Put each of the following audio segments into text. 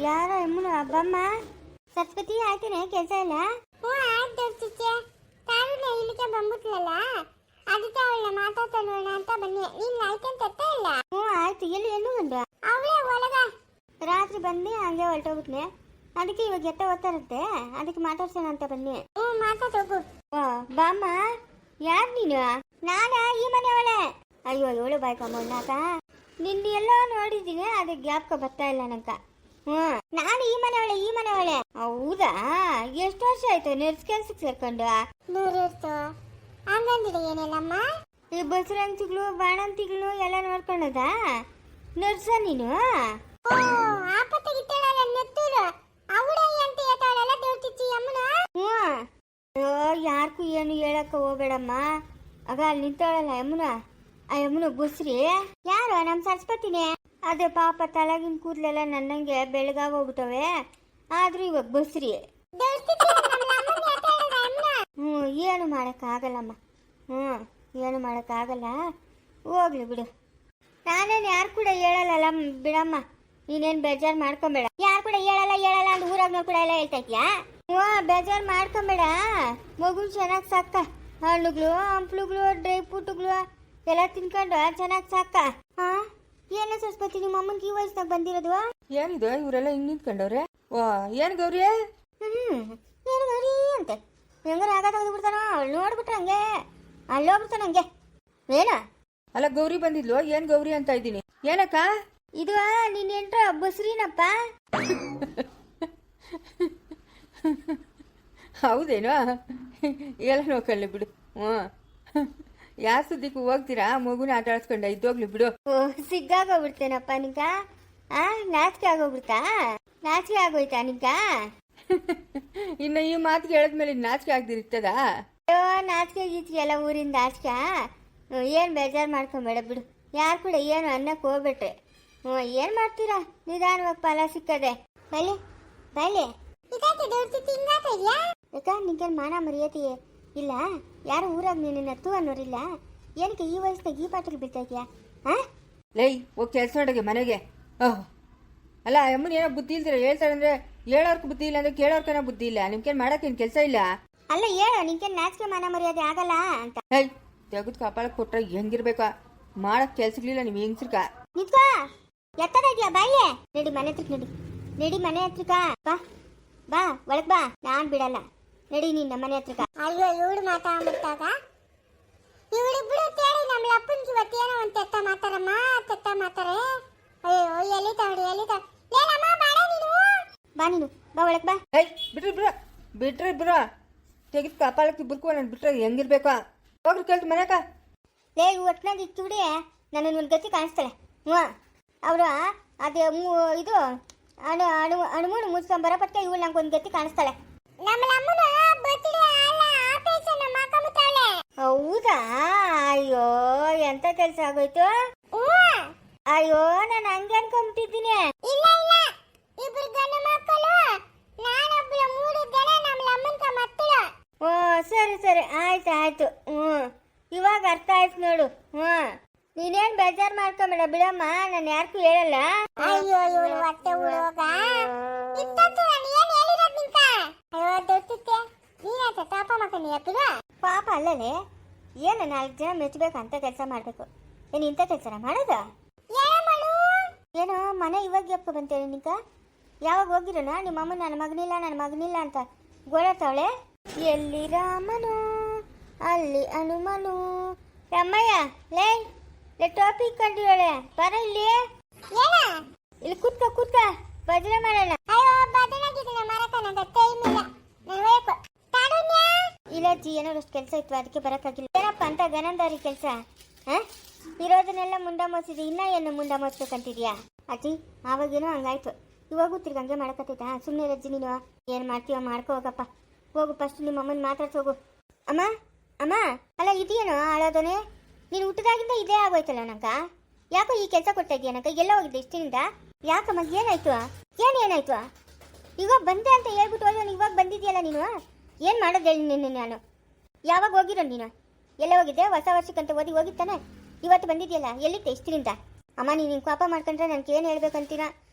ಯಾರೋ ಎಮ್ಮನು ಹಬ್ಬಮ್ಮ ಸರಸ್ವತಿ ಆಯ್ತೇನೆ ಕೆಲಸ ಇಲ್ಲ. ಹ್ಞೂ ಆಯ್ತು ಚಿಚ್ಚೆ. ತಾರುಣ್ಯ ಇಲ್ಲಿಗೆ ಬಂದ್ಬಿಟ್ಲಲ್ಲ, ಅದಕ್ಕೆ ಅವಳನ್ನ ಮಾತಾಡ್ಸೋಣ ಅಂತ ಬನ್ನಿ. ನೀನ್ ಆಯ್ತಂತ ಇಲ್ಲ? ಹ್ಞೂ ಆಯ್ತು. ಎಲ್ಲಿ ಎನ್ನು ಗಂಡು? ಅವಳೇ ಒಳಗ. ರಾತ್ರಿ ಬಂದು ಹಂಗೆ ಹೊರಟೋಗ್ಬಿಟ್ನೆ. ಅದಕ್ಕೆ ಇವಾಗ ಎತ್ತ ಓದ್ತಾರಂತೆ, ಅದಕ್ಕೆ ಮಾತಾಡ್ಸೋಣ ಅಂತ ಬನ್ನಿ. ಹ್ಞೂ ಮಾತಾಡೋಗು. ಓ ಬಾಮ್ಮ. ಯಾರು ನೀನು? ನಾನಾ ಈ ಮನೆಯವಳೆ. ಅಯ್ಯೋ ಏಳು ಬಾಯ್ಕಮ್ಮ ನಾಕ ನಿನ್ನ ಎಲ್ಲೋ ನೋಡಿದ್ದೀನಿ, ಅದು ಜ್ಞಾಪಕ ಬರ್ತಾ ಇಲ್ಲ ನಂಕ. ನಾನು ಈ ಮನೆಯವಳೆ. ಹೌದಾ? ಎಷ್ಟು ವರ್ಷ ಆಯ್ತು ನರ್ಸ್ ಕೆಲ್ಸಕ್ಕೆ ಸೇರ್ಕೊಂಡು? 100 ವರ್ಷ. ಹಂಗಂದ್ರೆ ಏನಿಲ್ಲಮ್ಮ, ಈ ಬಸರಂತಿಗಳು ಬಾಣಂತಿಗಳು ಎಲ್ಲ ನೋಡ್ಕೊಂಡದ ನರ್ಸ ನೀನು? ಓ ಆಪತ್ತಾಗಿತ್ತಾಳಲ್ಲ ನೆತ್ತೂರು ಅವಳೇ ಅಂತ ಹೇಳ್ತಾಳಲ್ಲ ದೇವ್ತಿಚ್ಚಿ ಅಮ್ಮನ. ಯಾರ್ಗೂ ಏನು ಹೇಳಕ್ಕ ಹೋಗ್ಬೇಡಮ್ಮ. ಆಗ ಅಲ್ಲಿ ನಿಂತಾಳಲ್ಲ ಯಮುನ, ಆ ಯಮುನ ಬಸ್ರಿ ಯಾರು? ನಮ್ಮ ಸರಸ್ವತಿನೇ. ಅದೇ ಪಾಪ ತಲೆಗಿನ ಕೂದಲೆಲ್ಲ ನನ್ನಂಗೆ ಬೆಳಗಾಗೋಗ್ಬಿಟ್ಟವೆ, ಆದ್ರೂ ಇವಾಗ ಬಸ್ರಿ. ಏನು ಮಾಡೋಕ್ಕಾಗಲ್ಲಮ್ಮ. ಏನು ಮಾಡೋಕ್ಕಾಗಲ್ಲ, ಹೋಗ್ಲಿ ಬಿಡು. ನಾನೇನು ಯಾರು ಕೂಡ ಹೇಳಲ್ಲ ಬಿಡಮ್ಮ, ನೀನೇನು ಬೇಜಾರು ಮಾಡ್ಕೊಂಬೇಡ. ಯಾರು ಕೂಡ ಹೇಳಲ್ಲ ಅಂತ ಊರಾಗ ಕೂಡ ಎಲ್ಲ ಹೇಳ್ತಾ ಇದ್ಯಾ? ಬೇಜಾರು ಮಾಡ್ಕೊಂಬೇಡ. ಮಗು ಚೆನ್ನಾಗಿ ಸಾಕ, ಹಣ್ಣುಗಳು ಹಂಪ್ಲುಗಳು ಡ್ರೈ ಫ್ರೂಟ್ಗಳು ಎಲ್ಲ ತಿನ್ಕೊಂಡು ಚೆನ್ನಾಗಿ ಸಾಕ. ಏನು ಸರಸ್ವತಿ, ನಿಮ್ಮ ಅಮ್ಮನಿಗೆ ಈ ವಯಸ್ಸಿನಾಗ ಬಂದಿರೋದು? ಏನಿದು ಇವರೆಲ್ಲ ಹಿಂಗೆ ನಿಂತ್ಕೊಂಡವ್ರೆ? ಓ ಏನು ಗೌರಿ? ಏನು ಗೌರಿ ಅಂತೆ ಹೆಂಗಾರ ಆಗ ತೆಗೆದು ಬಿಡ್ತಾನೋ, ಅವಳು ನೋಡ್ಬಿಟ್ರೆ ಹಂಗೆ ಅಲ್ಲೋಗ್ಬಿಡ್ತಾನ ಹಂಗೆ. ಏನ? ಅಲ್ಲ ಗೌರಿ ಬಂದಿದ್ಲು, ಏನು ಗೌರಿ ಅಂತ ಇದ್ದೀನಿ. ಏನಕ್ಕ ಇದು? ನೀನ್ ಎಂಟ್ರ ಬಸ್ರಿನಪ್ಪ. ಹೌದೇನೋ? ಎಲ್ಲ ನೋಡ್ಕೊಳ್ಳಿ ಬಿಡು. ಯಾವ ಸುದ್ದಿಗೂ ಹೋಗ್ತೀರಾ? ಮಗುನ ಆಟ ಆಡ್ಸ್ಕೊಂಡ ಇದ್ದೋಗ್ಲಿ ಬಿಡು. ಸಿಗ್ಗಾಗೋಗ್ಬಿಡ್ತೇನಪ್ಪ ನಿಂಕ? ನಾಚಿಕೆ ಆಗೋಗ್ಬಿಡ್ತಾ? ನಾಚಿಕೆ ಆಗೋಯ್ತಾ ನಿಂಕ? ಇನ್ನು ಈ ಮಾತಿಗೆ ಹೇಳಿದ್ಮೇಲೆ ನಾಚಿಕೆ ಆಗ್ದಿರ್ತದ? ನಾಚಿಕೆ ಗೀಚಿಗೆ ಎಲ್ಲ ಊರಿಂದ ಆಚಿಕೆ. ಏನು ಬೇಜಾರು ಮಾಡ್ಕೊಂಬೇಡ ಬಿಡು. ಯಾರು ಕೂಡ ಏನು ಅನ್ನಕ್ಕೆ ಹೋಗ್ಬಿಟ್ರೆ ಏನು ಮಾಡ್ತೀರಾ? ನಿಧಾನವಾಗಿ ಫಲ ಸಿಕ್ಕದೆ. ಬೈಲೆ ಬೈಲೆ ಯಾಕ ನಿಂಗೇನು ಮಾನ ಮರ್ಯಾದೆ ಇಲ್ಲ? ಯಾರು ಊರಾಗ ನೀನು ತೂ ಅನ್ನೋರಿಲ್ಲ? ಏನಕ್ಕೆ ಈ ವಯಸ್ಸಿನಾಗ ಈ ಪಾಠಕ್ಕೆ ಬೀಳ್ತಾ ಇದೆಯಾ? ಲೈ ಹೋಗಿ ಕೆಲಸ ನೋಡಗೆ ಮನೆಗೆ. ಅಲ್ಲ ಅಮ್ಮನ ಏನೋ ಬುದ್ಧಿ ಇಲ್ದಿರ ಹೇಳ್ತಾಳೆ ಅಂದ್ರೆ, ಹೇಳೋರ್ಕು ಬುದ್ಧಿ ಇಲ್ಲ ಅಂದ್ರೆ ಕೇಳೋರ್ಕನ ಬುದ್ಧಿ ಇಲ್ಲ. ನಿಮ್ಗೇನು ಮಾಡೋಕ್ಕೇನು ಕೆಲಸ ಇಲ್ಲ? ಅಲ್ಲ ಹೇಳು, ನಿಂಗೇನು ನಾಚಿಕೆ ಮಾನ ಮರ್ಯಾದೆ ಆಗಲ್ಲ ಅಂತ. ಹೈ ತೆಗೆದು ಕಪಾಲಕ್ಕೆ ಕೊಟ್ರೆ ಹೆಂಗಿರ್ಬೇಕಾ? ಮಾಡಕ್ ಕೆಲ್ಸಗಳಿಲ್ಲ ನಿಮ್ ಹೆಂಗ್ಸ್ರಕ. ನಿಂತ್ಕೋ, ಎತ್ತದ ಇದೆಯಾ? ಬಾಯ್ಲೆ ನಡಿ ಮನೆ ಹತ್ರಕ್ಕೆ, ನಡಿ ಮನೆ ಹತ್ರಕ್ಕ. ಬಾ ಬಾ ಒಳಗ್ ಬಾ, ನಾನ್ ಬಿಡಲ್ಲ. ನಡಿ ನಿನ್ನ ಮನೆ ಹತ್ರಕ್ಕ. ಅಯ್ಯೋ ಇವಳು ಮಾತಾಡ್ಬಿಟ್ಟಾಗ ಇವಳಿಬ್ರು ತೇಳಿ ನಮ್ಮ ಅಪ್ಪನಿಗೆ ಇವತ್ತೇನೋ ಒಂದು ತೆತ್ತ ಮಾತಾರೆ. ಅಯ್ಯೋ ಎಲ್ಲಿ ತಾಡಿ ಏನಮ್ಮ ಬಾಡ ನೀನು? ಬಾ ನೀನು ಬಾ ಒಳಗ್ ಬಾ. ಹೈ ಬಿಟ್ರಿ ಬಿಡ್ರ ತೆಗೆದು ಕಪಾಲಕ್ಕೆ ಬುರ್ಕೋ ನಾನು ಬಿಟ್ರೆ ಹೆಂಗಿರ್ಬೇಕಾ? ಹೋಗ್ರಿ ಕೇಳ್ತು ಮನೆಕ. ಲೇ ಒಟ್ನಾಗ ಇಕ್ಕಿಬಿಡಿ, ನನ್ನ ಒಂದು ಗತಿ ಕಾಣಿಸ್ತಾಳೆ. ಅವರು ಅದೇ ಇದು ಅಣುಮೂನು ಮುಚ್ಕೊಂಬರ ಪಟ್ಟ ಇವಳು ನಂಗೆ ಒಂದು ಗತಿ ಕಾಣಿಸ್ತಾಳೆ. ಹೌದಾ? ಅಯ್ಯೋ ಎಂತ ಕೆಲಸ ಆಗೋಯ್ತು. ಅಯ್ಯೋ ನಾನು ಹಂಗೆ ಅನ್ಕೊಂಬಿಟ್ಟಿದ್ದೀನಿ. ಓ ಸರಿ ಆಯ್ತು. ಇವಾಗ ಅರ್ಥ ಆಯ್ತು ನೋಡು. ನೀನೇನ್ ಬೇಜಾರು ಮಾಡ್ಕೊಂಬೇಡ ಬಿಡಮ್ಮ, ನಾನು ಯಾರಿಗೂ ಹೇಳಲ್ಲ. ಅಯ್ಯೋ ಇವಳು ಹೊಟ್ಟೆ ಉಳೋಗ ಪಾಪ ಅಲ್ಲಲೇ, ಏನು 4 ಜನ ಮೆಚ್ಚಬೇಕಂತ ಕೆಲಸ ಮಾಡ್ಬೇಕು. ಏನು ಇಂಥ ಕೆಲಸ ಮಾಡೋದು? ಏನೋ ಮನೆ ಇವಾಗ ಎಪ್ಪ ಬಂತೇಳಿ ನಿಂಕ? ಯಾವಾಗ ಹೋಗಿರೋಣ ನಿಮ್ಮ ಅಮ್ಮ ನನ್ನ ಮಗನಿಲ್ಲ ಅಂತ ಗೋಳಾಡ್ತಾವಳೆ. ಎಲ್ಲಿ ರಾಮನು ಅಲ್ಲಿ ಹನುಮನು. ಅಮ್ಮಯ್ಯ ಲೇ ಟೋಪಿ ಕಂಡಿರೋಳೆ, ಬರ ಇಲ್ಲಿ. ಇಲ್ಲಿ ಕೂತ್ಕ ಭಜನೆ ಮಾಡೋಣ. ಇಲ್ಲ ಅಜ್ಜಿ, ಏನೋ ಅಷ್ಟು ಕೆಲಸ ಇತ್ತು ಅದಕ್ಕೆ ಬರೋಕ್ಕಾಗಿಲ್ಲ. ಏನಪ್ಪ ಅಂತ ಗನಂದಾರಿ ಕೆಲಸ? ಇರೋದನ್ನೆಲ್ಲ ಮುಂಡ ಮೋಸಿದ್ವಿ, ಇನ್ನ ಏನು ಮುಂಡ ಮೋಸ್ಬೇಕಂತಿದ್ಯಾ ಅಜ್ಜಿ? ಆವಾಗೇನೋ ಹಂಗಾಯ್ತು, ಇವಾಗೂ ತಿರ್ಗಿ ಹಂಗೆ ಮಾಡಕತ್ತೈತಾ? ಸುಮ್ಮನೆ ರಜ್ಜಿ, ನೀನು ಏನು ಮಾಡ್ತೀವ ಮಾಡ್ಕೋ ಹೋಗಪ್ಪ. ಹೋಗು ಫಸ್ಟ್ ನಿಮ್ಮ ಅಮ್ಮನ ಮಾತಾಡ್ಸೋಗು. ಅಮ್ಮ ಅಲ್ಲ ಇದೇನೋ ಆಳೋದನೆ? ನೀನು ಹುಟ್ಟಿದಾಗಿಂದ ಇದೇ ಆಗೋಯ್ತಲ್ಲ ನಂಗ. ಯಾಕೋ ಈ ಕೆಲಸ ಕೊಡ್ತಾ ಇದೀಯ ನಂಗ? ಎಲ್ಲ ಹೋಗಿದ್ದೆ ಇಷ್ಟಿನಿಂದ? ಯಾಕಮ್ಮ ಏನಾಯ್ತು? ಇವಾಗ ಬಂದೆ ಅಂತ ಹೇಳ್ಬಿಟ್ಟು ಹೋದ, ಇವಾಗ ಬಂದಿದ್ಯಲ್ಲ ನೀನು. ಏನು ಮಾಡೋದು ಹೇಳಿ ನಿನ್ನ? ನಾನು ಯಾವಾಗ ಹೋಗಿರೋ ನೀನು? ಎಲ್ಲ ಹೋಗಿದ್ದೆ? ಹೊಸ ವರ್ಷಕ್ಕಂತ ಹೋಗಿತ್ತಾನೆ, ಇವತ್ತು ಬಂದಿದ್ಯಲ್ಲ, ಎಲ್ಲಿತ್ತೆ ಇಷ್ಟಿನಿಂದ? ಅಮ್ಮ ನೀನು ಕೋಪ ಮಾಡ್ಕೊಂಡ್ರೆ ನನಗೆ ಏನು ಹೇಳ್ಬೇಕಂತೀನ,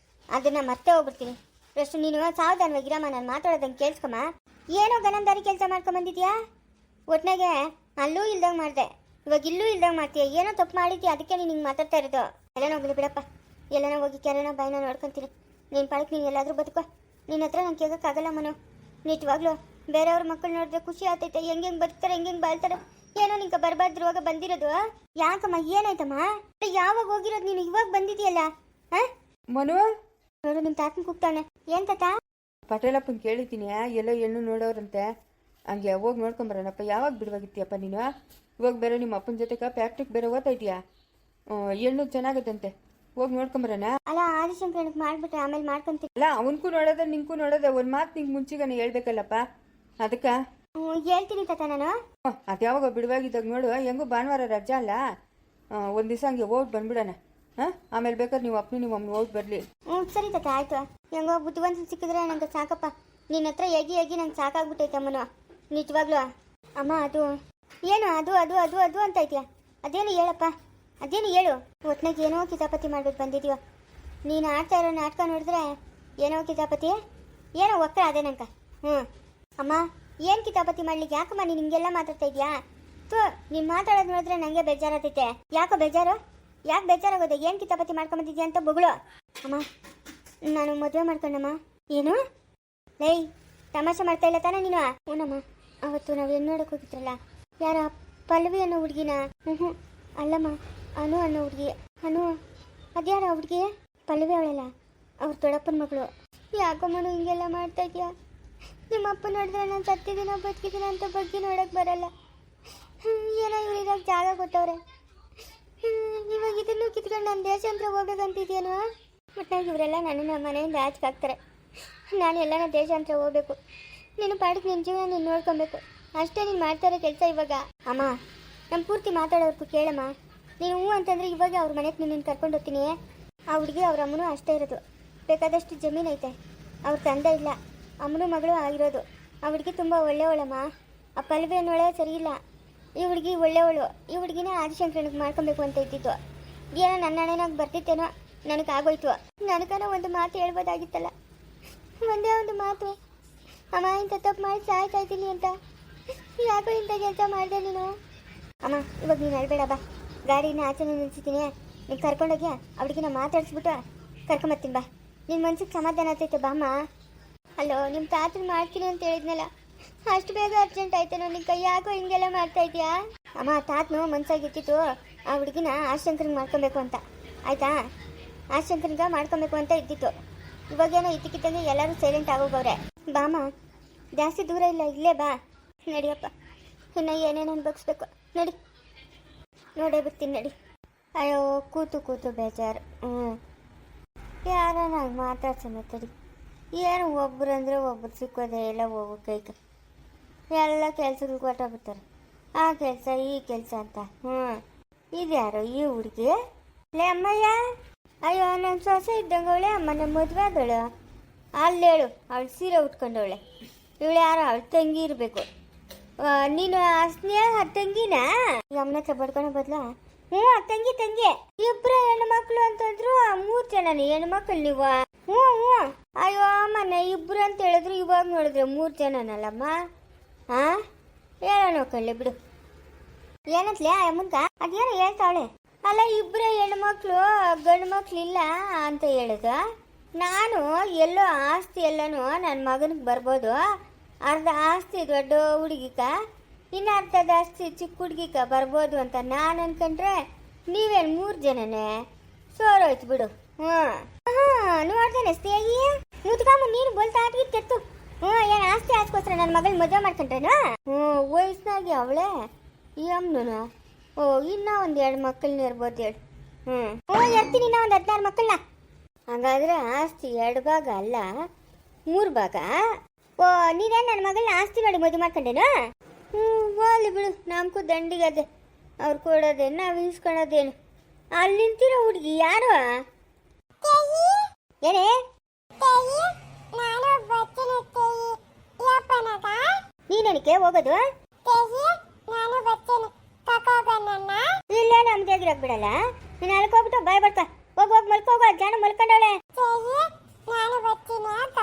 ಅದನ್ನ ಮತ್ತೆ ಹೋಗ್ಬಿಡ್ತೀನಿ. ಅಷ್ಟು ನೀನು ಸಾವಧಾನವಾಗಿರಮ್ಮ, ನಾನು ಮಾತಾಡೋದಂಗೆ ಕೇಳಿಸ್ಕೊಮ್ಮ. ಏನೋ ಗನಂದಾರಿ ಕೆಲಸ ಮಾಡ್ಕೊಂಬಂದಿದ್ಯಾ? ಒಟ್ನಾಗೆ ಅಲ್ಲೂ ಇಲ್ದಂಗೆ ಮಾಡಿದೆ, ಇವಾಗ ಇಲ್ಲೂ ಇಲ್ದಂಗೆ ಮಾಡ್ತೀಯ. ಏನೋ ತಪ್ಪು ಮಾಡಿದ್ಯಾ, ಅದಕ್ಕೆ ನೀನು ಹಿಂಗೆ ಮಾತಾಡ್ತಾ ಇರೋದು. ಎಲ್ಲನೋ ಹೋಗಲಿ ಬಿಡಪ್ಪ, ಎಲ್ಲನೋ ಹೋಗಿ ಕೆರೆನೋ ಬಾಯಿನ ನೋಡ್ಕೊತೀನಿ. ನೀನು ಪಾಡಕ್ಕೆ ನೀನು ಎಲ್ಲಾದರೂ ಬದುಕೋ. ನಿನ್ನ ಹತ್ರ ನಂಗೆ ಕೇಳೋಕ್ಕಾಗಲ್ಲ ಮನು. ನಿಜವಾಗ್ಲೂ ಬೇರೆಯವ್ರ ಮಕ್ಕಳು ನೋಡಿದ್ರೆ ಖುಷಿ ಆಗ್ತೈತೆ. ಹೆಂಗೆ ಬದುಕ್ತಾರೆ, ಹೆಂಗೆ ಬಾಳ್ತಾರೆ. ಏನೋ ನಿಂಗೆ ಬರಬಾರ್ದಿರುವಾಗ ಬಂದಿರೋದು. ಯಾಕಮ್ಮ, ಏನಾಯ್ತಮ್ಮ? ಯಾವಾಗ ಹೋಗಿರೋದು ನೀನು? ಇವಾಗ ಬಂದಿದೆಯಲ್ಲ. ಹಾಂ ಮನು, ನೋಡು ನಿಮ್ಮ ತಾತನ ಕೂಗ್ತಾನೆ. ಏನು ತಾತ? ಪಟೇಲಪ್ಪನ ಕೇಳಿದ್ದೀನಿ, ಎಲ್ಲೋ ಹೆಣ್ಣು ನೋಡೋರಂತೆ, ಹಂಗೆ ಹೋಗಿ ನೋಡ್ಕೊಂಬರೋಣಪ್ಪ. ಯಾವಾಗ ಬಿಡುವಾಗಿತ್ತೀಯಪ್ಪ ನೀನು? ಇವಾಗ ಬೇರೆ ನಿಮ್ಮ ಅಪ್ಪನ ಜೊತೆಗೆ ಫ್ಯಾಕ್ಟ್ರಿಗೆ ಬೇರೆ ಓದ್ತಾ ಇದೆಯಾ? ಹೆಣ್ಣು ಚೆನ್ನಾಗತ್ತಂತೆ, ಹೋಗಿ ನೋಡ್ಕೊಂಬರೋಣ. ಅಲ್ಲ ಆದಿಶಂಕರನಿಗೆ ಮಾಡಿಬಿಟ್ರೆ ಆಮೇಲೆ ಮಾಡ್ಕೊಂತೀನಿ. ಅಲ್ಲ ಅವನಿಗೂ ನೋಡೋದೆ ನಿಂಗೂ ನೋಡೋದೆ, ಒಂದು ಮಾತು ನಿಂಗೆ ಮುಂಚಿಗನೆ ಹೇಳ್ಬೇಕಲ್ಲಪ್ಪ, ಅದಕ್ಕೆ ಹೇಳ್ತೀನಿ ತಾತ ನಾನು. ಅದು ಯಾವಾಗ ಬಿಡುವಾಗಿದ್ದಾಗ ನೋಡು, ಹೆಂಗೂ ಭಾನುವಾರ ರಜಾ ಅಲ್ಲ, ಒಂದು ದಿವಸ ಹಂಗೆ ಹೋಗಿ ಬಂದ್ಬಿಡೋಣ. ಹಾಂ, ಆಮೇಲೆ ಬೇಕಾದ್ರೆ ನೀವು ಅಪ್ಪನ ನಿಮ್ಮ ಅಮ್ಮನ ಹೋಗಿ ಬರಲಿ. ಸರಿ ತಾತ, ಆಯಿತು. ಹೆಂಗೋ ಬುದ್ಧಿವಂತ ಸಿಕ್ಕಿದ್ರೆ ನಂಗೆ ಸಾಕಪ್ಪ. ನಿನ್ನ ಹತ್ರ ಹೇಗಿ ನಂಗೆ ಸಾಕಾಗ್ಬಿಟ್ಟೈತೆ ಅಮ್ಮನು, ನಿಜವಾಗ್ಲೂ. ಅಮ್ಮ, ಅದು ಏನು ಅದು ಅದು ಅದು ಅದು ಅಂತ ಇದೆಯಾ? ಅದೇನು ಹೇಳಪ್ಪ, ಅದೇನು ಹೇಳು. ಒಟ್ನಾಗ ಏನೋ ಕಿತಾಪತಿ ಮಾಡ್ಬಿಟ್ಟು ಬಂದಿದೀವ. ನೀನು ಆಡ್ತಾ ಇರೋ ನಾಟಕ ನೋಡಿದ್ರೆ ಏನೋ ಕಿತಾಪತಿ, ಏನೋ ಒಕ್ಕರ ಅದೇ ನಂಗೆ. ಅಮ್ಮ, ಏನು ಕಿತಾಪತಿ ಮಾಡ್ಲಿಕ್ಕೆ? ಯಾಕಮ್ಮ ನೀನು ಹಿಂಗೆಲ್ಲ ಮಾತಾಡ್ತಾ ಇದೆಯಾ? ನೀನು ಮಾತಾಡೋದು ನೋಡಿದ್ರೆ ನನಗೆ ಬೇಜಾರಾಗ್ತೈತೆ. ಯಾಕೋ ಬೇಜಾರು? ಯಾಕೆ ಬೇಜಾರಾಗೋದೆ? ಏನು ಕಿತಾಪತಿ ಮಾಡ್ಕೊಂಬಂದಿದ್ಯಾ ಅಂತ ಬೊಗಳು. ಅಮ್ಮ, ನಾನು ಮದುವೆ ಮಾಡ್ಕೊಂಡಮ್ಮ. ಏನು ಲೈ, ತಮಾಷೆ ಮಾಡ್ತಾ ಇಲ್ಲ ತಾನೇ ನೀನು? ಹ್ಞೂನಮ್ಮ, ಅವತ್ತು ನಾವು ಹೆಣ್ಣು ನೋಡೋಕೆ ಹೋಗಿದ್ರಲ್ಲ, ಯಾರ ಪಲ್ಲವಿ ಅನ್ನೋ ಹುಡುಗಿನ? ಹ್ಞೂ ಅಲ್ಲಮ್ಮ, ಅನು ಅನ್ನೋ ಹುಡುಗಿ. ಅನು ಅದ್ಯಾರ ಹುಡುಗಿ? ಪಲ್ಲವಿ ಅವಳಲ್ಲ, ಅವ್ರ ದೊಡ್ಡಪ್ಪನ ಮಗಳು. ಯಾಕಮ್ಮನು ಹಿಂಗೆಲ್ಲ ಮಾಡ್ತಾ ಇದೆಯಾ? ನಿಮ್ಮ ಅಪ್ಪ ನೋಡಿದ್ರೆ ನಾನು ಸತ್ತಿದ್ದೀನೋ ಬದುಕಿದ್ದೀನೋ ಅಂತ ಬಗ್ಗೆ ನೋಡೋಕೆ ಬರಲ್ಲ. ಏನೋ ಇವಳಿದಾಗ ಜಾಗ ಕೊಟ್ಟವ್ರೆ. ಇವಾಗ ಇದನ್ನು ಕಿತ್ಕೊಂಡು ನಾನು ದೇಶಾಂತರ ಹೋಗ್ಬೇಕಂತಿದ್ಯೇನೋ? ಒಟ್ಟಾಗಿ ಇವರೆಲ್ಲ ನನ್ನ ಮನೆಯಿಂದ ಆಚೆ ಹಾಕ್ತಾರೆ. ನಾನು ಎಲ್ಲನ ದೇಶಾಂತರ ಹೋಗ್ಬೇಕು. ನೀನು ಪಾಡಿಗೆ ನಿನ್ನ ಜೀವನ ನೀನು ನೋಡ್ಕೊಬೇಕು ಅಷ್ಟೇ. ನೀನು ಮಾಡ್ತಾರೆ ಕೆಲಸ ಇವಾಗ. ಅಮ್ಮ, ನಾನು ಪೂರ್ತಿ ಮಾತಾಡೋರ್ಗೂ ಕೇಳಮ್ಮ. ನೀನು ಹ್ಞೂ ಅಂತಂದರೆ ಇವಾಗ ಅವ್ರ ಮನೆಗೆ ನಿನ್ನ ಕರ್ಕೊಂಡು ಹೋಗ್ತೀನಿ. ಆ ಹುಡುಗಿ ಅವ್ರ ಅಮ್ಮನೂ ಅಷ್ಟೇ ಇರೋದು. ಬೇಕಾದಷ್ಟು ಜಮೀನು ಐತೆ. ಅವ್ರ ತಂದೆ ಇಲ್ಲ, ಅಮ್ಮನೂ ಮಗಳು ಆಗಿರೋದು. ಆ ಹುಡುಗಿ ತುಂಬ ಒಳ್ಳೆಯವಳಮ್ಮ. ಆ ಪಲ್ವಿ ಅನ್ನೋಳೆ ಸರಿ ಇಲ್ಲ. ಈ ಹುಡುಗಿ ಒಳ್ಳೆಯವಳು. ಈ ಹುಡುಗಿನ ಆದಿಶಂಕರನಿಗೆ ಮಾಡ್ಕೊಬೇಕು ಅಂತ ಇದ್ದಿತ್ತು. ಏನೋ ನನ್ನ ಹಣೆನಾಗ ಬರ್ತಿತ್ತೇನೋ, ನನಗಾಗೋಯ್ತು. ನನಗನ ಒಂದು ಮಾತು ಹೇಳ್ಬೋದಾಗಿತ್ತಲ್ಲ, ಒಂದೇ ಒಂದು ಮಾತು. ಅಮ್ಮ, ಇಂಥ ತಪ್ಪು ಮಾಡಿ ಸಾಯ್ತಾ ಇದ್ದೀನಿ ಅಂತ. ಯಾಕೋ ಇಂಥ ಕೆಲಸ ಮಾಡಿದೆ ನೀನು? ಅಮ್ಮ, ಇವಾಗ ನೀನು ಅಳ್ಬೇಡ ಬಾ. ಗಾಡಿನ ಆಚೆ ನಿಲ್ಸಿದ್ದೀನಿ. ನೀನು ಕರ್ಕೊಂಡೋಗಿ ಅವ್ಳಿಗೆ ನಾ ಮಾತಾಡಿಸ್ಬಿಟ್ಟು ಕರ್ಕೊಂಬರ್ತೀನಿ ಬಾ. ನಿನ್ನ ಮನ್ಸಿಗೆ ಸಮಾಧಾನ ಆಗ್ತೈತೆ ಬಾಮ್ಮ. ಅಲ್ಲೋ, ನಿಮ್ಮ ತಾತನ ಮಾಡ್ತೀನಿ ಅಂತ ಹೇಳಿದ್ನಲ್ಲ, ಅಷ್ಟು ಬೇಗ ಅರ್ಜೆಂಟ್ ಆಯ್ತೇನೋ? ನಿನ್ನ ಕೈ ಯಾಕೋ ಹಿಂಗೆಲ್ಲ ಮಾಡ್ತಾ ಇದೆಯಾ? ಅಮ್ಮ, ತಾತನು ಮನ್ಸಾಗಿತ್ತಿತ್ತು ಆ ಹುಡುಗಿನ ಆಶಂಕರಿಗೆ ಮಾಡ್ಕೊಬೇಕು ಅಂತ. ಆಯಿತಾ? ಆಶಂಕರಿಗೆ ಮಾಡ್ಕೊಬೇಕು ಅಂತ ಇದ್ದಿತ್ತು. ಇವಾಗೇನೋ ಇದ್ದಕ್ಕಿದ್ದಂಗೆ ಎಲ್ಲರೂ ಸೈಲೆಂಟ್ ಆಗೋಗವ್ರೆ. ಬಾಮ್ಮ, ಜಾಸ್ತಿ ದೂರ ಇಲ್ಲ, ಇಲ್ಲೇ ಬಾ. ನಡಿಯಪ್ಪ, ಇನ್ನು ಏನೇನು ಅನ್ಭವಿಸ್ಬೇಕು ನಡಿ. ನೋಡೇ ಬರ್ತೀನಿ ನಡಿ. ಅಯ್ಯೋ, ಕೂತು ಕೂತು ಬೇಜಾರು. ಯಾರ ನಂಗೆ ಮಾತಾಡ್ಸೋಣ ತಡಿ. ಏನು ಒಬ್ರು ಅಂದರೆ ಒಬ್ರು ಸಿಕ್ಕೋದೆ ಎಲ್ಲ ಹೋಗೋ ಕೈಗೆ. ಎಲ್ಲ ಕೆಲ್ಸಗಳು ಕೊಟ್ಟೋಗ್ಬಿಡ್ತಾರೆ. ಆ ಕೆಲಸ ಈ ಕೆಲಸ ಅಂತ. ಇದ್ಯಾರೋ ಈ ಹುಡುಗಿ? ಲೇ ಅಮ್ಮಯ್ಯ, ಅಯ್ಯೋ ನನ್ನ ಸೊಸೆ ಇದ್ದಂಗೆ ಅವಳೆ ಅಮ್ಮ, ನಮ್ಮ ಮದುವೆ ಆದವಳು. ಅಲ್ಲೇಳು, ಅವಳು ಸೀರೆ ಉಟ್ಕೊಂಡವಳೆ. ಇವಳು ಯಾರೋ ಅವಳು ತಂಗಿ ಇರಬೇಕು. ನೀನು ಸ್ನೇಹ ತಂಗಿನ? ಅಮ್ಮನ ಹತ್ರ ಬಡ್ಕೊಳೋ ಬದಲ ಹ್ಞೂ ತಂಗಿ ತಂಗಿ. ಇಬ್ಬರು ಹೆಣ್ಮಕ್ಳು ಅಂತಂದ್ರು, 3 ಜನನೇ ಹೆಣ್ಮಕ್ಳು ನೀವು? ಹ್ಞೂ ಹ್ಞೂ. ಅಯ್ಯೋ ಅಮ್ಮನ ಇಬ್ಬರು ಅಂತ ಹೇಳಿದ್ರು, ಇವಾಗ ನೋಡಿದ್ರೆ 3 ಜನನಲ್ಲಮ್ಮ. ಹಾಂ, ಏನೋ ನೋಡ್ಕೊಳ್ಳಿ ಬಿಡು. ಏನಂತಲೇ ಅಮ್ಮನ್ಕ? ಅದೇನೋ ಹೇಳ್ತಾವಳೆ. ಅಲ್ಲ, ಇಬ್ಬರೇ ಹೆಣ್ಮಕ್ಳು, ಗಂಡು ಮಕ್ಳು ಇಲ್ಲ ಅಂತ ಹೇಳಿದ. ನಾನು ಎಲ್ಲೋ ಆಸ್ತಿ ಎಲ್ಲನೂ ನನ್ನ ಮಗನಿಗೆ ಬರ್ಬೋದು. ಅರ್ಧ ಆಸ್ತಿ ದೊಡ್ಡ ಹುಡುಗಿಕ, ಇನ್ನು ಅರ್ಧದ ಆಸ್ತಿ ಚಿಕ್ಕ ಹುಡುಗಿಕ ಬರ್ಬೋದು ಅಂತ ನಾನು ಅನ್ಕೊಂಡ್ರೆ ನೀವೇನು 3 ಜನನೇ? ಸೋರೋಯ್ತು ಬಿಡು. ನೋಡ್ದೇನೆ ಸ್ನೇಹಿ ಮುತ್ಕಾಮ ನೀನು ಬೋಲ್ತಾ ಆಟಿತ್ತು. ಏನು ಆಸ್ತಿ ಆಸ್ಕೋಸ್ಕರ ನನ್ನ ಮಗಳ ಮದುವೆ ಮಾಡ್ಕೊಂಡ್ರೇನು? ವಯಸ್ಸಿನಾಗಿ ಅವಳೆ ಈ ಅಮ್ಮನು. ಇನ್ನೂ ಒಂದು 2 ಮಕ್ಕಳನ್ನ ಇರ್ಬೋದು ಹೇಳು. ಇರ್ತೀನಿ ಇನ್ನೂ ಒಂದು 16 ಮಕ್ಕಳನ್ನ. ಹಾಗಾದ್ರೆ ಆಸ್ತಿ 2 ಭಾಗ ಅಲ್ಲ 3 ಭಾಗ. ನೀನೇನು ನನ್ನ ಮಗಳನ್ನ ಆಸ್ತಿ ಮಾಡಿ ಮದುವೆ ಮಾಡ್ಕೊಂಡೇನು? ಹೋಗ್ಲಿ ಬಿಡು, ನಮಗೂ ದಂಡಿಗೆ ಅದೇ. ಅವ್ರು ಕೊಡೋದೇನು, ನಾವು ಇಸ್ಕೊಳ್ಳೋದೇನು. ಅಲ್ಲಿ ನಿಂತಿರೋ ಹುಡುಗಿ ಯಾರು? ಏನೇ? ನೀನೇನಕ್ಕೆ ಹೋಗೋದು? ಇಲ್ಲೇ ನಮ್ದು ಎದುರಾಗ ಬಿಡಲ್ಲ. ನೀನು ಅಲ್ಕೋಗ್ಬಿಟ್ಟು ಬಾಯ್ ಬರ್ತಾ ಹೋಗಿ ಮಲ್ಕೋಗ. ಜಾಣ ಮಲ್ಕೊಂಡವಳೆ.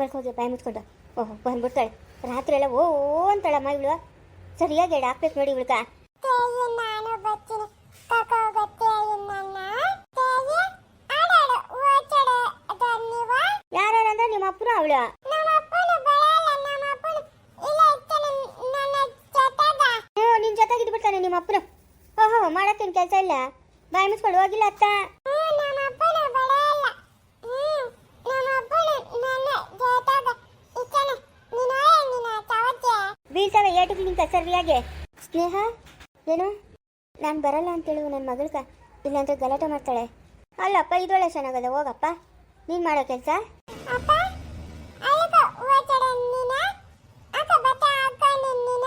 ಮಲ್ಕೋಗಿ ಬಾಯಿ ಮುಚ್ಕೊಂಡು. ಓಹೋ ಬಂದ್ಬಿಡ್ತಾಳೆ ರಾತ್ರಿ ಎಲ್ಲ ಓ ಅಂತಾಳಮ್ಮ ಇವಳು. ಸರಿಯಾಗಿ ಎಡ್ ಹಾಕ್ಬೇಕು ನೋಡಿ ಇವಳ್ಕ. ನಾನು ಬರ್ತೀನಿ ಕರ್ಕೋಗತ್ತೆ ನನ್ನ ತೇಗಿ ಆಡಾಡು ಓಚಡೆ ಅದನ್ನಿವ ಯಾರಂದ್ರೆ ನಿಮ್ಮ ಅಪ್ಪನ ಅವಳು. ನಮ್ಮ ಅಪ್ಪನು ಬರಲ್ಲ ನಮ್ಮ ಅಪ್ಪನು ಇಲ್ಲ ಇರ್ತಾನೆ ನನ್ನ ಜೊತೆಗ ನಿನ್ ಜೊತೆಗೆ ಇದ್ಬಿಡ್ತಾನೆ ನಿಮ್ಮ ಅಪ್ಪನ. ಓಹೋ ಮಾಡಕ್ಕೇನು ಕೆಲಸ ಇಲ್ಲ, ಬಾಯಿ ಮುಚ್ಕೊಂಡು ಹೋಗಿಲ್ಲ ಅತ್ತ. ನಮ್ಮ ಅಪ್ಪನು ಬರಲ್ಲ ನಮ್ಮ ಅಪ್ಪನು ನನ್ನ ಜೊತೆಗ ಇರ್ತಾನೆ ನಿನ್ನ ಚವಚೆ ಬೀಳ್ತಾವೆ ಏಟಿಗೆ ನಿಂತ ಸರಿಯಾಗಿ. ಸ್ನೇಹ ಏನು ನಾನು ಬರಲ್ಲ ಅಂತೇಳು ನನ್ನ ಮಗಳ್ಕ, ಇಲ್ಲಾಂದ್ರೆ ಗಲಾಟೆ ಮಾಡ್ತಾಳೆ. ಅಲ್ಲಪ್ಪ ಇದೊಳ್ಳೆ ಚೆನ್ನಾಗದ, ಹೋಗಪ್ಪ ನೀನು ಮಾಡೋ ಕೆಲಸ. ಅಪ್ಪ ಅಲ್ಲಕ ಓಚಡೆ ನಿನ್ನ ಅಕ ಬತ್ತ ಅಕ ನಿನ್ನ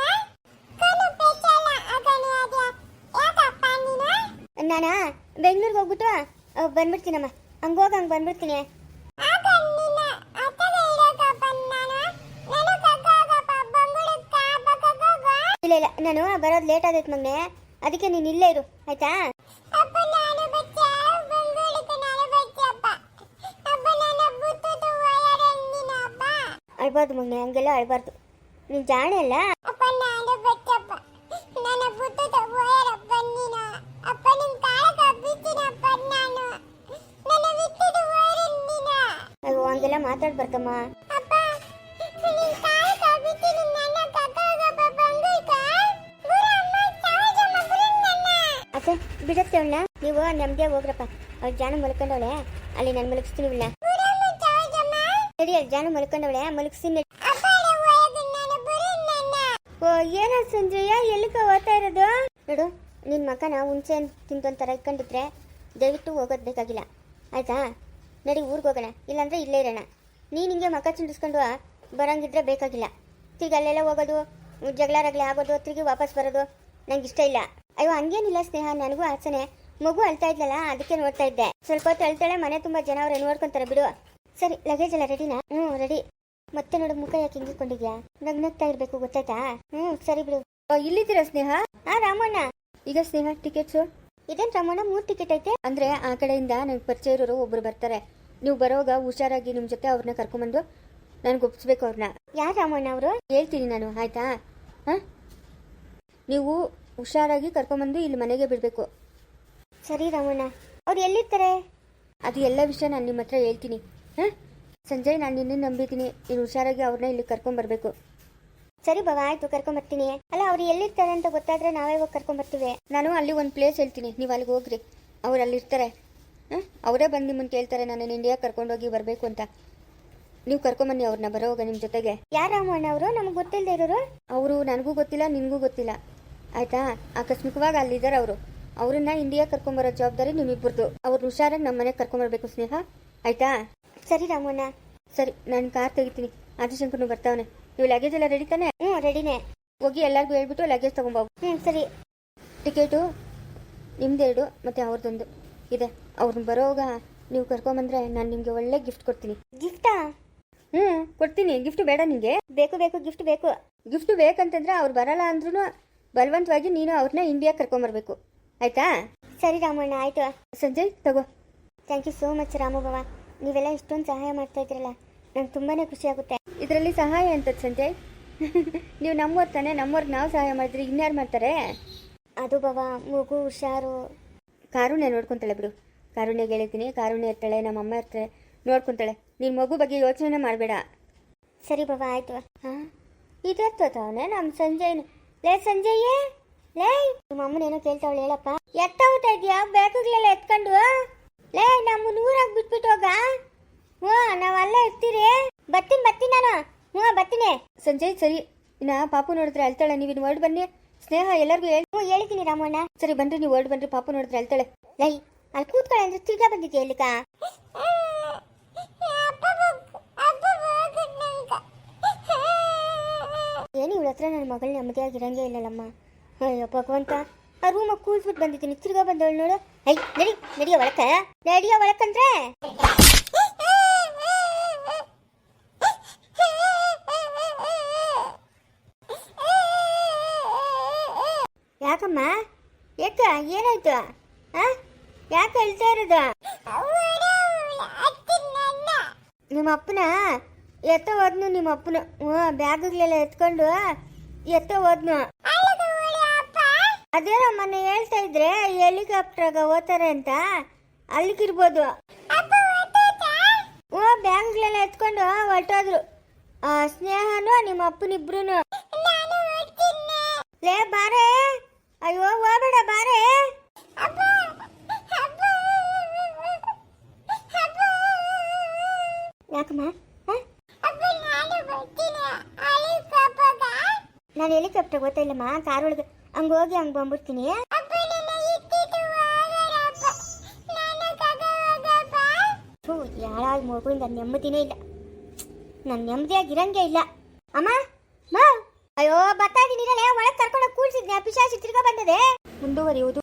ಕನು ಪೆಚ್ಚಲ ಅಗನಿ ಅದ ಯಾಕಪ್ಪ ನೀನು ನಾನು ಬೆಂಗಳೂರಿಗೆ ಹೋಗ್ಬಿಟ್ಟು ಬಂದ್ಬಿಡ್ತೀನಮ್ಮ. ಹಂಗೋಗ ಹಂಗೆ ಬಂದ್ಬಿಡ್ತೀನಿ. ಅಕ ನಿನ್ನ ಅತ್ತಗೆ ಇಡಕಪ್ಪ ನಾನು ಕಕ್ಕಾಗಪ್ಪ ಬಂಗುಳಕ್ಕ ಬಕ್ಕಗೋಗ ಇಲ್ಲ ಇಲ್ಲ ನಾನು ಬರೋದು ಲೇಟ್ ಆಗೈತೆ ಮಗನೆ, ಅದಕ್ಕೆ ನೀನು ಇಲ್ಲೇ ಇರು ಆಯ್ತಾ. ಅಪ್ಪ ನಾನು ಬಚ್ಚ ಬಂಗುಳಕ್ಕ ನಾನು ಬಚ್ಚಪ್ಪ ಅಪ್ಪ ನನ್ನ ಬುತ್ತದು ವಯರ ನಿನ್ನ ಅಪ್ಪ ಅಳ್ಬಾರ್ದು ಮಗನೆ, ಹಂಗೆಲ್ಲ ಅಳ್ಬಾರ್ದು. ನೀನು ಜಾಣೆ ಅಲ್ಲ. ಅಪ್ಪ ನಾನು ಬಚ್ಚಪ್ಪ ನನ್ನ ಬುತ್ತದು ವಯರ ಬನ್ನಿನ ಅಪ್ಪ ನಿನ್ ಕಾಲಕ ಬಿತ್ತಿನಪ್ಪ ನಾನು ನನ್ನ ವಿತ್ತದು ವಯರ ನಿನ್ನ ಅಯ್ಯೋ ಹಂಗೆಲ್ಲ ಮಾತಾಡ್ಬಾರ್ದಮ್ಮ. ಅಪ್ಪ ನಿನ್ ಕಾಲಕ ಬಿತ್ತಿನ ನನ್ನ ಕಕ್ಕಾಗಪ್ಪ ಬಂಗುಳಕ್ಕ ಗುರು ಅಮ್ಮ ಚಾವಜಮ್ಮ ಗುರು ನನ್ನ ಅತ್ತೆ ಬಿಡತ್ತೆ ಅವಳನ್ನ, ನೀವು ನಮ್ಗೆ ಹೋಗ್ರಪ್ಪ. ಅವ್ಳು ಜಾನು ಮಲ್ಕೊಂಡವಳೆ, ಅಲ್ಲಿ ನಾನು ಮಲಗಿಸ್ತೀನಿ ಇವಳನ್ನ. ಗುರು ಅಮ್ಮ ಚಾವಜಮ್ಮ ಸರಿ ಅಲ್ಲಿ ಜಾನು ಮಲ್ಕೊಂಡವಳೆ, ಮಲಗಿಸ್ತೀನಿ. ಅಪ್ಪ ವಯದ ನನ್ನ ಗುರು ನನ್ನ ಓ ಏನೋ ಸಂಜಯ ಎಲ್ಲಿಗೆ ಓದ್ತಾ ಇರೋದು ನೋಡು. ನಿನ್ನ ಮಕ್ಕನ ಹುಣಸೆ ತಿಂತೊಂಥರ ಇಟ್ಕೊಂಡಿದ್ರೆ ದಯವಿಟ್ಟು ಹೋಗೋದು ಬೇಕಾಗಿಲ್ಲ ಆಯ್ತಾ. ನಡಿ ಊರಿಗೆ ಹೋಗೋಣ, ಇಲ್ಲಾಂದ್ರೆ ಇಲ್ಲೇ ಇರೋಣ. ನೀನು ಹಿಂಗೆ ಮಕ್ಕ ಚಿಂಡಿಸ್ಕೊಂಡು ಬರೋಂಗಿದ್ರೆ ಬೇಕಾಗಿಲ್ಲ. ತಿರ್ಗಿ ಅಲ್ಲೆಲ್ಲ ಹೋಗೋದು, ಜಗಳ ರಗಳೆ ಆಗೋದು, ತಿರುಗಿ ವಾಪಸ್ ಬರೋದು ನಂಗೆ ಇಷ್ಟ ಇಲ್ಲ. ಅಯ್ಯೋ ಹಂಗೇನಿಲ್ಲ ಸ್ನೇಹ, ನನಗೂ ಆಸನೆ. ಮಗು ಅಳ್ತಾ ಇದ್ಲಲ್ಲ ಅದಕ್ಕೆ ನೋಡ್ತಾ ಇದ್ದೆ. ಸ್ವಲ್ಪ ಹೊತ್ತು ಅಳ್ತಾಳೆ, ಮನೆ ತುಂಬ ಜನ ಅವ್ರೆ ನೋಡ್ಕೊಂತಾರೆ ಬಿಡು. ಸರಿ ಲಗೇಜ್ ಎಲ್ಲ ರೆಡಿನಾ? ರೆಡಿ. ಮತ್ತೆ ನೋಡು ಮುಖ ಯಾಕೆ ಹಿಂಗಿಕೊಂಡಿದ್ಯಾ? ನಗ್ನಗ್ತಾ ಇರಬೇಕು ಗೊತ್ತಾಯ್ತಾ? ಸರಿ ಬಿಡು. ಇಲ್ಲಿದ್ದೀರಾ ಸ್ನೇಹ? ರಾಮಣ್ಣ ಈಗ ಸ್ನೇಹ ಟಿಕೆಟ್ಸು ಇದೇನು ರಾಮಣ್ಣ 3 ಟಿಕೆಟ್ ಐತೆ. ಅಂದರೆ ಆ ಕಡೆಯಿಂದ ನನಗೆ ಪರಿಚಯ ಇರೋರು ಒಬ್ಬರು ಬರ್ತಾರೆ. ನೀವು ಬರೋವಾಗ ಹುಷಾರಾಗಿ ನಿಮ್ಮ ಜೊತೆ ಅವ್ರನ್ನ ಕರ್ಕೊಂಬಂದು ನನಗೆ ಒಪ್ಪಿಸ್ಬೇಕು ಅವ್ರನ್ನ. ಯಾರು ರಾಮಣ್ಣ ಅವರು? ಹೇಳ್ತೀನಿ ನಾನು ಆಯಿತಾ. ಹಾಂ ನೀವು ಹುಷಾರಾಗಿ ಕರ್ಕೊಂಬಂದು ಇಲ್ಲಿ ಮನೆಗೆ ಬಿಡಬೇಕು. ಸರಿ ರಾಮಣ್ಣ. ಅವ್ರು ಎಲ್ಲಿರ್ತಾರೆ? ಅದು ಎಲ್ಲ ವಿಷಯ ನಾನು ನಿಮ್ಮ ಹತ್ರ ಹೇಳ್ತೀನಿ. ಹಾಂ ಸಂಜಯ್, ನಾನು ನಿನ್ನ ನಂಬಿದ್ದೀನಿ. ನೀನು ಹುಷಾರಾಗಿ ಅವ್ರನ್ನ ಇಲ್ಲಿ ಕರ್ಕೊಂಬರ್ಬೇಕು. ಸರಿ ಬಾವ ಆಯ್ತು, ಕರ್ಕೊಂಬರ್ತೀನಿ. ಅಲ್ಲ ಅವ್ರು ಎಲ್ಲಿರ್ತಾರೆ ಅಂತ ಗೊತ್ತಾದ್ರೆ ನಾವೇ ಹೋಗಿ ಕರ್ಕೊಂಬರ್ತೀವಿ. ನಾನು ಅಲ್ಲಿ ಒಂದು ಪ್ಲೇಸ್ ಹೇಳ್ತೀನಿ, ನೀವು ಅಲ್ಲಿಗೆ ಹೋಗ್ರಿ. ಅವ್ರು ಅಲ್ಲಿರ್ತಾರೆ. ಹಾಂ ಅವರೇ ಬಂದು ನಿಮ್ಮನ್ನು ಕೇಳ್ತಾರೆ ನಾನು ಇಂಡಿಯಾ ಕರ್ಕೊಂಡೋಗಿ ಬರಬೇಕು ಅಂತ. ನೀವು ಕರ್ಕೊಂಬನ್ನಿ ಅವ್ರನ್ನ ಬರೋವಾಗ ನಿಮ್ಮ ಜೊತೆಗೆ. ಯಾರು ರಾಮಣ್ಣ ಅವರು? ನಮ್ಗೆ ಗೊತ್ತಿಲ್ಲದೆ ಇರೋರು. ಅವರು ನನಗೂ ಗೊತ್ತಿಲ್ಲ, ನಿನಗೂ ಗೊತ್ತಿಲ್ಲ ಆಯಿತಾ. ಆಕಸ್ಮಿಕವಾಗಿ ಅಲ್ಲಿದ್ದಾರೆ ಅವರು. ಅವ್ರನ್ನ ಇಂಡಿಯಾ ಕರ್ಕೊಂಬರೋ ಜವಾಬ್ದಾರಿ ನಿಮ್ಮಿಬ್ಬರದು. ಅವ್ರನ್ನ ಹುಷಾರಾಗಿ ನಮ್ಮ ಮನೆಗೆ ಕರ್ಕೊಂಬರ್ಬೇಕು ಸ್ನೇಹ, ಆಯಿತಾ. ಸರಿ ರಾಮಣ್ಣ. ಸರಿ, ನಾನು ಕಾರ್ ತೆಗಿತೀನಿ. ಆದಿಶಂಕರ್ನು ಬರ್ತಾವನೆ. ನೀವು ಲಗೇಜ್ ಎಲ್ಲ ರೆಡಿ ತಾನೆ? ರೆಡಿನೇ. ಹೋಗಿ ಎಲ್ಲರಿಗೂ ಹೇಳ್ಬಿಟ್ಟು ಲಗೇಜ್ ತೊಗೊಂಬೋಗು. ಸರಿ. ಟಿಕೆಟು ನಿಮ್ದೆರಡು ಮತ್ತು ಅವ್ರದ್ದೊಂದು ಇದೆ. ಅವ್ರನ್ನ ಬರೋವಾಗ ನೀವು ಕರ್ಕೊಂಬಂದ್ರೆ ನಾನು ನಿಮಗೆ ಒಳ್ಳೆ ಗಿಫ್ಟ್ ಕೊಡ್ತೀನಿ. ಗಿಫ್ಟಾ? ಕೊಡ್ತೀನಿ. ಗಿಫ್ಟ್ ಬೇಡ ನಿಮಗೆ? ಬೇಕು ಬೇಕು, ಗಿಫ್ಟ್ ಬೇಕು. ಗಿಫ್ಟ್ ಬೇಕಂತಂದ್ರೆ ಅವ್ರು ಬರಲ್ಲ ಅಂದ್ರೂ ಬಲವಂತವಾಗಿ ನೀನು ಅವ್ರನ್ನ ಇಂಡಿಯಾ ಕರ್ಕೊಂಬರ್ಬೇಕು, ಆಯಿತಾ. ಸರಿ ರಾಮಣ್ಣ ಆಯಿತು. ಸಂಜಯ್ ತಗೋ. Thank you so much Ramu ಬಾವ, ನೀವೆಲ್ಲ ಇಷ್ಟೊಂದು ಸಹಾಯ ಮಾಡ್ತಾ ಇದ್ರಲ್ಲ, ನಂಗೆ ತುಂಬಾ ಖುಷಿ ಆಗುತ್ತೆ. ಇದರಲ್ಲಿ ಸಹಾಯ ಅಂತದ್ದು ಸಂಜಯ್. ನೀವು ನಮ್ಮವ್ರು ತಾನೆ, ನಮ್ಮವ್ರಿಗೆ ನಾವು ಸಹಾಯ ಮಾಡಿದ್ರೆ ಇನ್ಯಾರು ಮಾಡ್ತಾರೆ? ಅದು ಬಾವ ಮಗು ಹುಷಾರು. ಕಾರುಣ್ಯ ನೋಡ್ಕೊತಾಳೆ ಬಿಡು. ಕಾರುಣ್ಯಗೆ ಹೇಳಿದ್ದೀನಿ, ಕಾರುಣ್ಯ ಇರ್ತಾಳೆ, ನಮ್ಮಮ್ಮ ಇರ್ತಾಳೆ, ನೋಡ್ಕೊತಾಳೆ. ನೀನು ಮಗು ಬಗ್ಗೆ ಯೋಚನೆ ಮಾಡಬೇಡ. ಸರಿ ಬಾಬಾ ಆಯ್ತು. ಹಾಂ ಇದರ್ತವನೆ ನಮ್ಮ ಸಂಜಯ್. ಲೇ ಸಂಜಯ್, ಲೇ ನಿಮ್ಮ ಅಮ್ಮನೇನೋ ಕೇಳ್ತಾವಳು, ಹೇಳಪ್ಪ. ಎತ್ತ ಹೋಗ್ತಾ ಇದೆಯಾ ಬೇಕುಗಳೆಲ್ಲ ಎತ್ಕೊಂಡು? ಲೇ ನಮ್ಮ ನೂರಾಗಿ ಬಿಟ್ಬಿಟ್ಟು ಹೋಗ. ನಾವು ಅಲ್ಲೇ ಇರ್ತೀರಿ. ಬರ್ತೀನಿ ನಾನು. ಬರ್ತೀನಿ ಸಂಜಯ್. ಸರಿ, ಇನ್ನು ಪಾಪು ನೋಡಿದ್ರೆ ಅಳ್ತಾಳೆ. ನೀವು ಇನ್ನು ಹೊರಡು ಬನ್ನಿ. ಸ್ನೇಹ ಎಲ್ಲರಿಗೂ ಹೇಳಿದ್ದೀನಿ ರಾಮಣ್ಣ. ಸರಿ ಬನ್ರಿ, ನೀವು ಹೊರಡು ಬನ್ರಿ. ಪಾಪು ನೋಡಿದ್ರೆ ಅಳ್ತಾಳೆ. ಲೈ ಅಲ್ಲಿ ಕೂತ್ಕೊಳ್ಳಿ ಅಂದ್ರೆ ತಿರ್ಗಾ ಬಂದಿದ್ಯಾ ಇಲ್ಲಿಕ? ಏನು ಇವಳ ಹತ್ರ ನನ್ನ ಮಗಳು ನೆಮ್ಮದಿಯಾಗಿರಂಗೆ ಇಲ್ಲಲ್ಲಮ್ಮ. ಅಯ್ಯೋ ಭಗವಂತ, ಆ ರೂಮಾಗ ಕೂಲ್ಸ್ಬಿಟ್ಟು ಬಂದಿದ್ದೀನಿ, ತಿರ್ಗಾ ಬಂದವಳು ನೋಡು. ಐ ನಡಿಯ ಒಳಕಂದ್ರೆ. ಯಾಕಮ್ಮ? ಯಾಕ ಏನಾಯ್ತು? ಯಾಕೆ ಹೇಳ್ತಾ ಇರೋದು? ನಿಮ್ಮ ಅಪ್ಪನ ಎತ್ತ ಹೋದ್ನು ನಿಮ್ಮ ಅಪ್ಪನ. ಬ್ಯಾಗ್ಗಳೆಲ್ಲ ಎತ್ಕೊಂಡು ಎತ್ತ ಹೋದ್ನು. ಅದೇನೋ ಮೊನ್ನೆ ಹೇಳ್ತಾ ಇದ್ರೆ ಹೆಲಿಕಾಪ್ಟರ್ಗ ಹೋಗ್ತಾರೆ ಅಂತ, ಅಲ್ಲಿಗಿರ್ಬೋದು. ಬ್ಯಾಗ್ಗಳೆಲ್ಲ ಎತ್ಕೊಂಡು ಹೊರಟೋದ್ರು ಸ್ನೇಹನು ನಿಮ್ಮ ಅಪ್ಪನಿಬ್ರು. ಲೇ ಬಾರೆ, ಅಯ್ಯೋ ಹೋಗ್ಬೇಡ ಬಾರೆ. ಯಾಕಮ್ಮ? ನಾನು ಹೆಲಿಕಾಪ್ಟರ್ ಗೊತ್ತಾ ಇಲ್ಲಮ್ಮ, ಕಾರೊಳಗೆ ಹಂಗೆ ಹೋಗಿ ಹಂಗೆ ಬಂದ್ಬಿಡ್ತೀನಿ. ಯಾಳಾಗ ಮಗುವಿಂದ ನೆಮ್ಮದಿನೇ ಇಲ್ಲ, ನಾನು ನೆಮ್ಮದಿಯಾಗಿರಂಗೆ ಇಲ್ಲ. ಅಮ್ಮ ಮಾ, ಅಯ್ಯೋ ಬರ್ತಾ ಇದ್ದೀನಿ, ಒಳಗೆ ಕರ್ಕೊಂಡು ಕೂಡ್ಸಿದ್ನೆ, ಪಿಶಾಚಿ ತಿರ್ಗಾ ಬಂದದೆ. ಮುಂದುವರಿಯುವುದು.